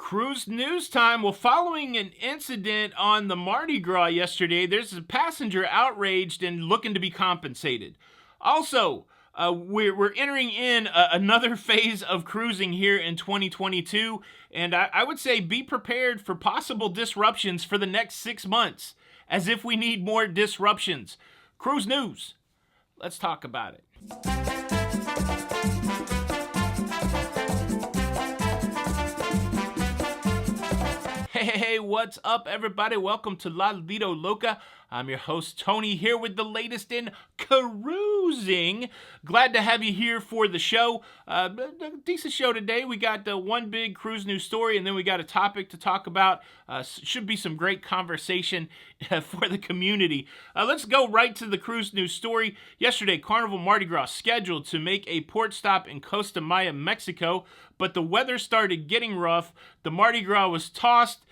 Cruise news time. Well, following an incident on the Mardi Gras yesterday, there's a passenger outraged and looking to be compensated. Also, we're entering in another phase of cruising here in 2022, and I would say be prepared for possible disruptions for the next 6 months, as if we need more disruptions. Cruise news. Let's talk about it. Hey, what's up, everybody? Welcome to La Lido Loca. I'm your host, Tony, here with the latest in cruising. Glad to have you here for the show. A decent show today. We got one big cruise news story, and then we got a topic to talk about. Should be some great conversation for the community. Let's go right to the cruise news story. Yesterday, Carnival Mardi Gras scheduled to make a port stop in Costa Maya, Mexico, but the weather started getting rough. The Mardi Gras was tossed.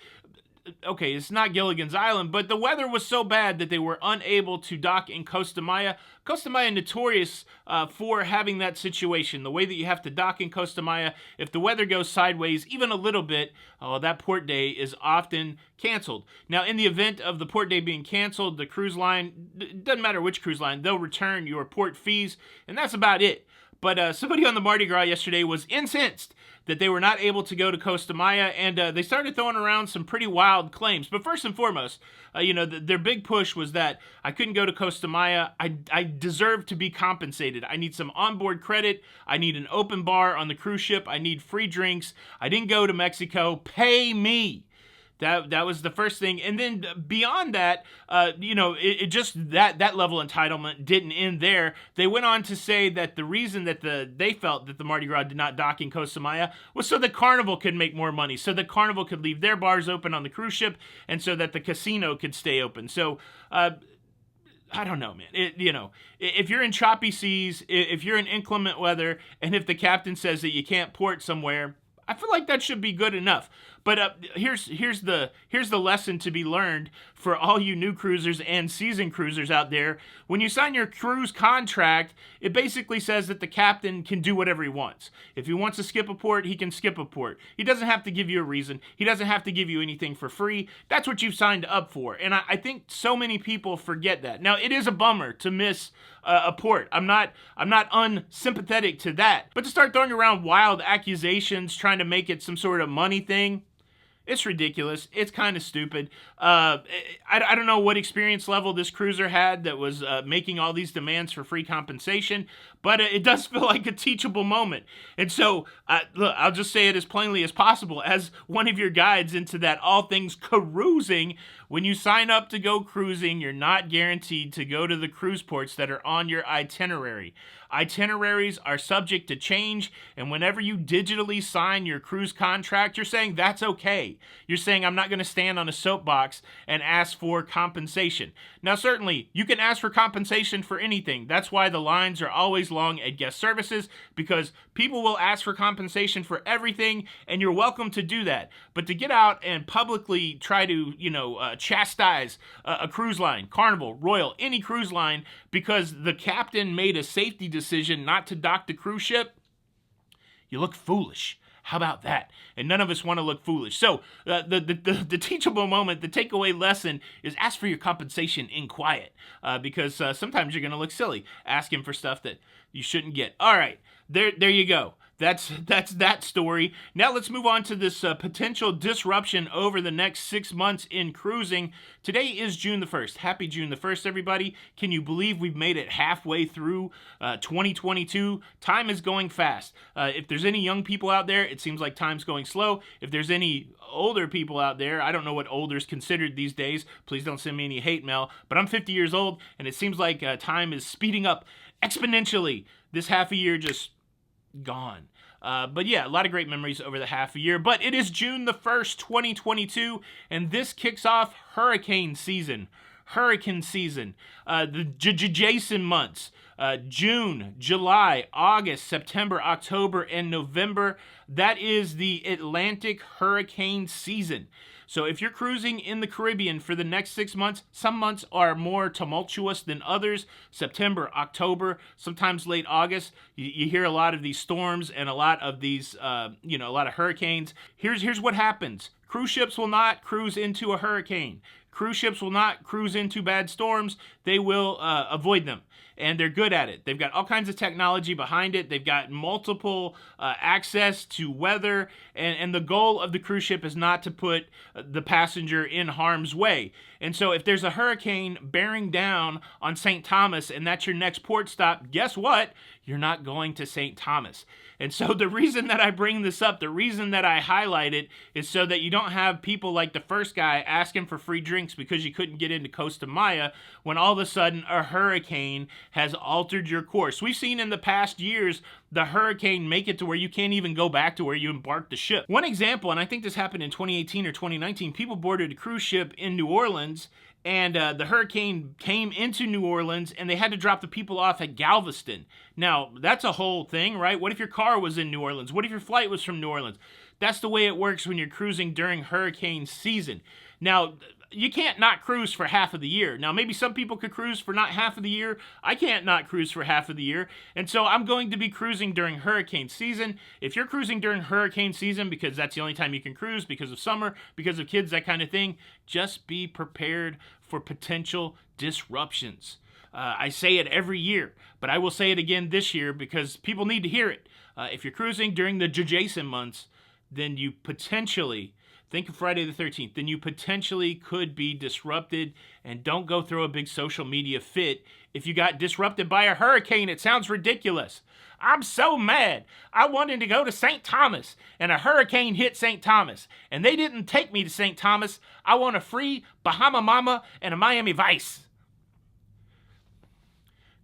Okay, it's not Gilligan's Island, but the weather was so bad that they were unable to dock in Costa Maya. Costa Maya notorious for having that situation. The way that you have to dock in Costa Maya, if the weather goes sideways even a little bit, that port day is often canceled. Now, in the event of the port day being canceled, the cruise line, it doesn't matter which cruise line, they'll return your port fees, and that's about it. But somebody on the Mardi Gras yesterday was incensed that they were not able to go to Costa Maya, and they started throwing around some pretty wild claims. But first and foremost, their big push was that I couldn't go to Costa Maya. I deserve to be compensated. I need some onboard credit. I need an open bar on the cruise ship. I need free drinks. I didn't go to Mexico. Pay me. That was the first thing. And then beyond that, it just that level of entitlement didn't end there. They went on to say that the reason that they felt that the Mardi Gras did not dock in Costa Maya was so the Carnival could make more money, so the Carnival could leave their bars open on the cruise ship, and so that the casino could stay open. So, I don't know, man. If you're in choppy seas, if you're in inclement weather, and if the captain says that you can't port somewhere, I feel like that should be good enough. But here's the lesson to be learned for all you new cruisers and seasoned cruisers out there. When you sign your cruise contract, it basically says that the captain can do whatever he wants. If he wants to skip a port, he can skip a port. He doesn't have to give you a reason. He doesn't have to give you anything for free. That's what you've signed up for. And I think so many people forget that. Now, it is a bummer to miss a port. I'm not unsympathetic to that. But to start throwing around wild accusations, trying to make it some sort of money thing, it's ridiculous. It's kind of stupid. I don't know what experience level this cruiser had that was making all these demands for free compensation, but it does feel like a teachable moment. And so, look, I'll just say it as plainly as possible. As one of your guides into that all things cruising, when you sign up to go cruising, you're not guaranteed to go to the cruise ports that are on your itinerary. Itineraries are subject to change, and whenever you digitally sign your cruise contract, you're saying that's okay. You're saying I'm not going to stand on a soapbox and ask for compensation. Now, certainly, you can ask for compensation for anything. That's why the lines are always long at guest services, because people will ask for compensation for everything, and you're welcome to do that. But to get out and publicly try to, chastise a cruise line, Carnival, Royal, any cruise line, because the captain made a safety decision not to dock the cruise ship, you look foolish. How about that? And none of us want to look foolish. So the teachable moment, the takeaway lesson is ask for your compensation in quiet, because sometimes you're going to look silly asking for stuff that you shouldn't get. All right, there you go. That's that story. Now let's move on to this potential disruption over the next 6 months in cruising. Today is June the 1st. Happy June the 1st, everybody. Can you believe we've made it halfway through 2022? Time is going fast. If there's any young people out there, it seems like time's going slow. If there's any older people out there, I don't know what older is considered these days. Please don't send me any hate mail. But I'm 50 years old, and it seems like time is speeding up exponentially. This half a year just gone. But yeah, a lot of great memories over the half a year. But it is June the 1st, 2022, and this kicks off hurricane season. hurricane season, the Jason months, June, July, August, September, October, and November. That is the Atlantic hurricane season. So if you're cruising in the Caribbean for the next 6 months, some months are more tumultuous than others. September, October, sometimes late August, you hear a lot of these storms and a lot of these, a lot of hurricanes. Here's what happens. Cruise ships will not cruise into a hurricane. Cruise ships will not cruise into bad storms. They will avoid them. And they're good at it. They've got all kinds of technology behind it. They've got multiple access to weather. And the goal of the cruise ship is not to put the passenger in harm's way. And so if there's a hurricane bearing down on St. Thomas and that's your next port stop, guess what? You're not going to St. Thomas. And so the reason that I bring this up, the reason that I highlight it, is so that you don't have people like the first guy asking for free drinks because you couldn't get into Costa Maya when all of a sudden a hurricane has altered your course. We've seen in the past years the hurricane make it to where you can't even go back to where you embarked the ship. One example, and I think this happened in 2018 or 2019, people boarded a cruise ship in New Orleans, and the hurricane came into New Orleans, and they had to drop the people off at Galveston. Now, that's a whole thing, right? What if your car was in New Orleans? What if your flight was from New Orleans? That's the way it works when you're cruising during hurricane season. Now, you can't not cruise for half of the year. Now, maybe some people could cruise for not half of the year. I can't not cruise for half of the year. And so I'm going to be cruising during hurricane season. If you're cruising during hurricane season because that's the only time you can cruise because of summer, because of kids, that kind of thing, just be prepared for potential disruptions. I say it every year, but I will say it again this year because people need to hear it. If you're cruising during the Jason months, then you potentially, think of Friday the 13th, then you potentially could be disrupted. And don't go throw a big social media fit if you got disrupted by a hurricane. It sounds ridiculous. I'm so mad. I wanted to go to St. Thomas, and a hurricane hit St. Thomas, and they didn't take me to St. Thomas. I want a free Bahama Mama and a Miami Vice.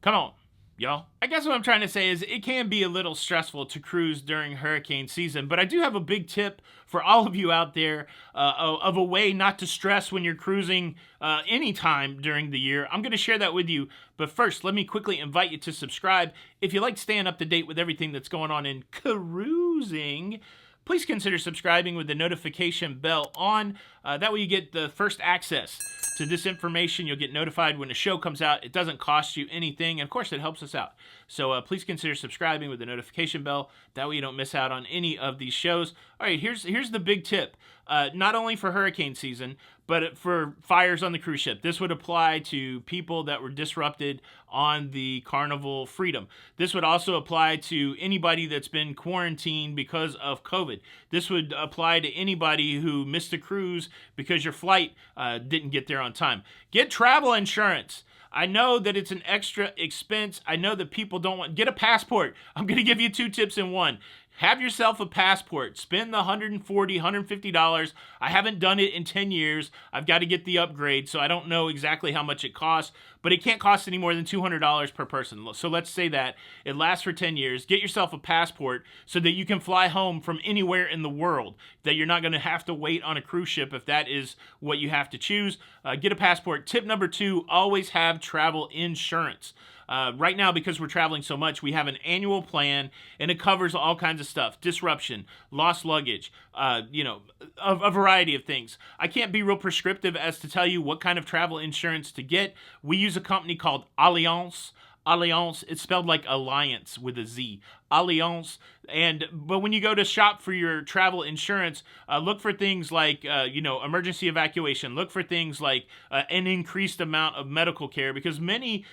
Come on, y'all. I guess what I'm trying to say is it can be a little stressful to cruise during hurricane season, but I do have a big tip for all of you out there of a way not to stress when you're cruising anytime during the year. I'm going to share that with you, but first, let me quickly invite you to subscribe. If you like staying up to date with everything that's going on in cruising, please consider subscribing with the notification bell on. That way you get the first access to this information. You'll get notified when a show comes out. It doesn't cost you anything, and of course, it helps us out. So please consider subscribing with the notification bell. That way you don't miss out on any of these shows. All right, here's the big tip. Not only for hurricane season, but for fires on the cruise ship. This would apply to people that were disrupted on the Carnival Freedom. This would also apply to anybody that's been quarantined because of COVID. This would apply to anybody who missed a cruise because your flight didn't get there on time. Get travel insurance. I know that it's an extra expense. I know that people don't want... Get a passport. I'm going to give you 2 tips in one. Have yourself a passport. Spend the $140, $150. I haven't done it in 10 years. I've got to get the upgrade, so I don't know exactly how much it costs, but it can't cost any more than $200 per person. So let's say that. It lasts for 10 years. Get yourself a passport so that you can fly home from anywhere in the world, that you're not going to have to wait on a cruise ship if that is what you have to choose. Get a passport. Tip number 2, always have travel insurance. Right now, because we're traveling so much, we have an annual plan, and it covers all kinds of stuff. Disruption, lost luggage, a variety of things. I can't be real prescriptive as to tell you what kind of travel insurance to get. We use a company called Allianz. Allianz, it's spelled like alliance with a Z. Allianz. But when you go to shop for your travel insurance, look for things like, emergency evacuation. Look for things like an increased amount of medical care, because many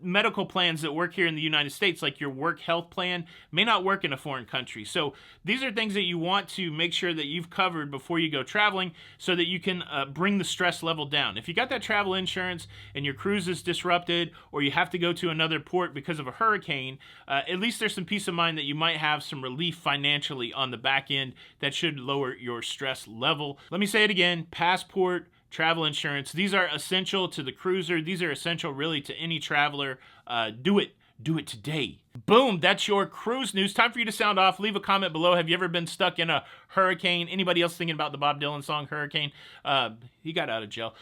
medical plans that work here in the United States, like your work health plan, may not work in a foreign country. So these are things that you want to make sure that you've covered before you go traveling so that you can bring the stress level down. If you got that travel insurance and your cruise is disrupted or you have to go to another port because of a hurricane, at least there's some peace of mind that you might have some relief financially on the back end that should lower your stress level. Let me say it again: passport, travel insurance. These are essential to the cruiser. These are essential really to any traveler. Do it. Do it today. Boom, that's your cruise news. Time for you to sound off. Leave a comment below. Have you ever been stuck in a hurricane? Anybody else thinking about the Bob Dylan song Hurricane? He got out of jail.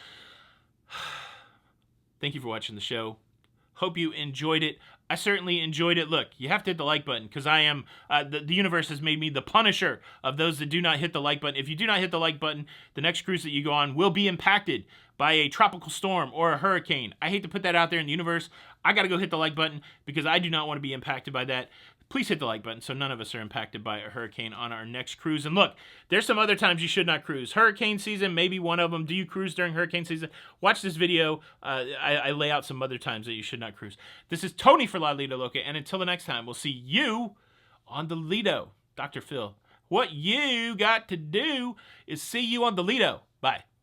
Thank you for watching the show. Hope you enjoyed it. I certainly enjoyed it. Look, you have to hit the like button because I am, the universe has made me the punisher of those that do not hit the like button. If you do not hit the like button, the next cruise that you go on will be impacted by a tropical storm or a hurricane. I hate to put that out there in the universe. I got to go hit the like button because I do not want to be impacted by that. Please hit the like button so none of us are impacted by a hurricane on our next cruise. And look, there's some other times you should not cruise. Hurricane season, maybe one of them. Do you cruise during hurricane season? Watch this video. I lay out some other times that you should not cruise. This is Tony for La Lido Loca, and until the next time, we'll see you on the Lido. Dr. Phil, what you got to do is see you on the Lido. Bye.